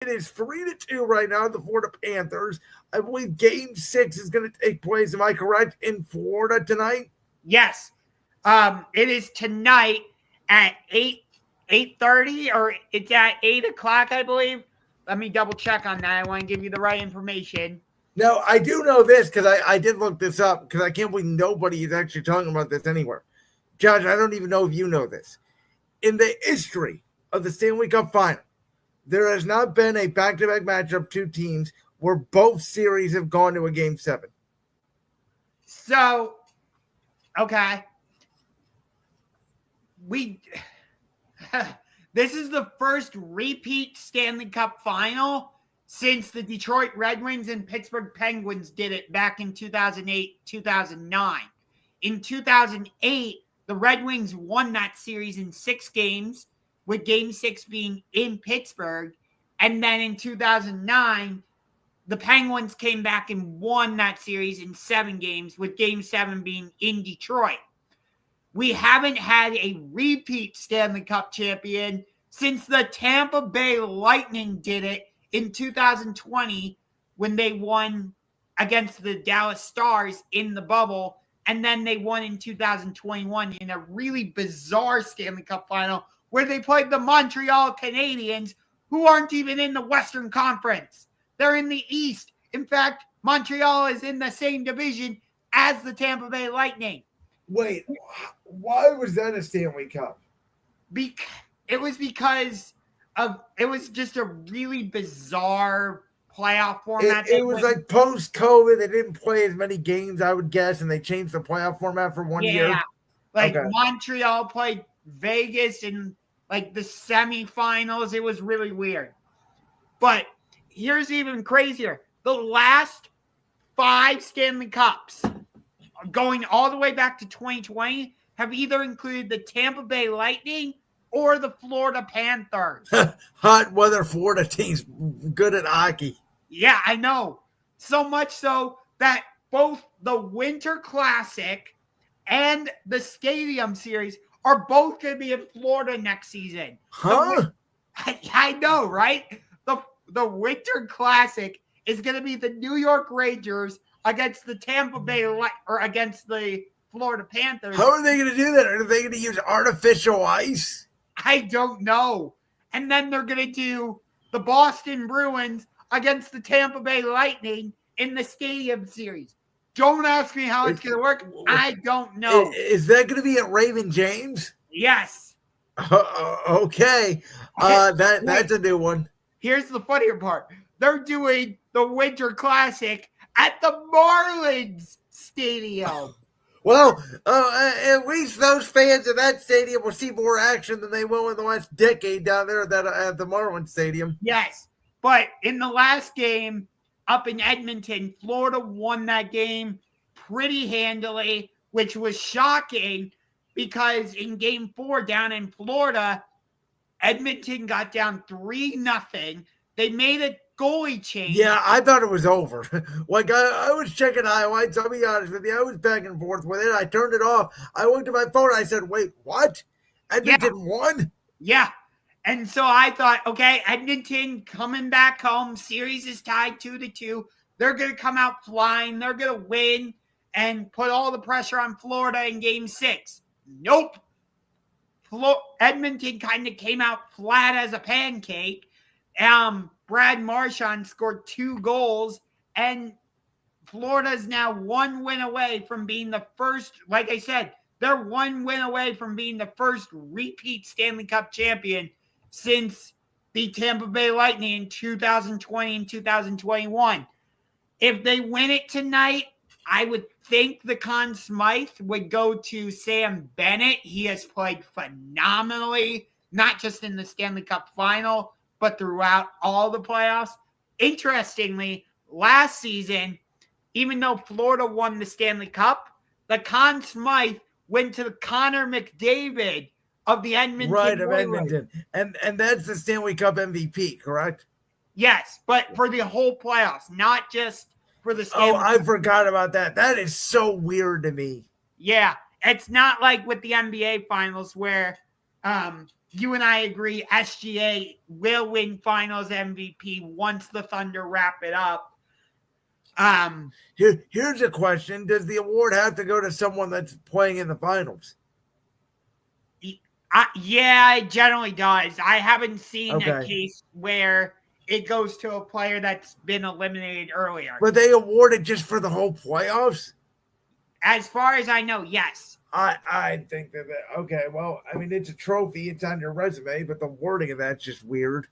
It is 3-2 right now, the Florida Panthers. I believe game 6 is going to take place, am I correct, in Florida tonight? Yes. It is tonight at 8:30, or it's at 8 o'clock, I believe. Let me double check on that. I want to give you the right information. Now, I do know this because I did look this up because I can't believe nobody is actually talking about this anywhere. Josh, I don't even know if you know this. In the history of the Stanley Cup final, there has not been a back-to-back matchup of two teams where both series have gone to a game 7. So, okay. This is the first repeat Stanley Cup final since the Detroit Red Wings and Pittsburgh Penguins did it back in 2008-2009. In 2008, the Red Wings won that series in 6 games, with game 6 being in Pittsburgh. And then in 2009, the Penguins came back and won that series in 7 games, with game 7 being in Detroit. We haven't had a repeat Stanley Cup champion since the Tampa Bay Lightning did it in 2020 when they won against the Dallas Stars in the bubble. And then they won in 2021 in a really bizarre Stanley Cup final where they played the Montreal Canadiens, who aren't even in the Western Conference. They're in the East. In fact, Montreal is in the same division as the Tampa Bay Lightning. Wait, why was that a Stanley Cup? It was because it was just a really bizarre playoff format. It was like post-COVID. They didn't play as many games, I would guess, and they changed the playoff format for 1 year. Yeah, like okay. Montreal played Vegas in like the semifinals. It was really weird. But here's even crazier. The last 5 Stanley Cups, going all the way back to 2020, have either included the Tampa Bay Lightning or the Florida Panthers. Hot weather Florida teams, good at hockey. Yeah, I know. So much so that both the Winter Classic and the Stadium Series are both going to be in Florida next season. Huh? I know, right? The Winter Classic is going to be the New York Rangers against the Tampa Bay or against the Florida Panthers. How are they going to do that? Are they going to use artificial ice? I don't know. And then they're going to do the Boston Bruins against the Tampa Bay Lightning in the Stadium Series. Don't ask me how it's going to work. I don't know. Is that going to be at Raymond James? Yes. Okay. That's a new one. Here's the funnier part. They're doing the Winter Classic at the Marlins Stadium. Well, at least those fans of that stadium will see more action than they will in the last decade down there at the Marlins Stadium. Yes, but in the last game up in Edmonton, Florida won that game pretty handily, which was shocking because in Game 4 down in Florida, Edmonton got down 3-0. They made a goalie change. Yeah, I thought it was over. Like, I was checking highlights. I'll be honest with you. I was back and forth with it. I turned it off. I looked at my phone. I said, wait, what? Edmonton won? Yeah. And so I thought, okay, Edmonton coming back home. Series is tied 2-2. They're going to come out flying. They're going to win and put all the pressure on Florida in Game 6. Nope. Edmonton kind of came out flat as a pancake. Brad Marchand scored 2 goals, and Florida's now 1 win away from being the first, like I said, they're 1 win away from being the first repeat Stanley Cup champion since the Tampa Bay Lightning in 2020 and 2021. If they win it tonight, I would think the Conn Smythe would go to Sam Bennett. He has played phenomenally, not just in the Stanley Cup final, but throughout all the playoffs. Interestingly, last season, even though Florida won the Stanley Cup, the Conn Smythe went to the Connor McDavid of the Edmonton. Right, of Edmonton. And that's the Stanley Cup MVP, correct? Yes, but for the whole playoffs, not just for the Stanley Cup. I forgot about that. That is so weird to me. Yeah, it's not like with the NBA Finals where you and I agree SGA will win Finals MVP once the Thunder wrap it up. Here's a question: does the award have to go to someone that's playing in the finals? Yeah, it generally does. I haven't seen a Okay. case where it goes to a player that's been eliminated earlier. But they award it just for the whole playoffs? As far as I know, yes. I think that okay, well, I mean, it's a trophy, it's on your resume, but the wording of that's just weird.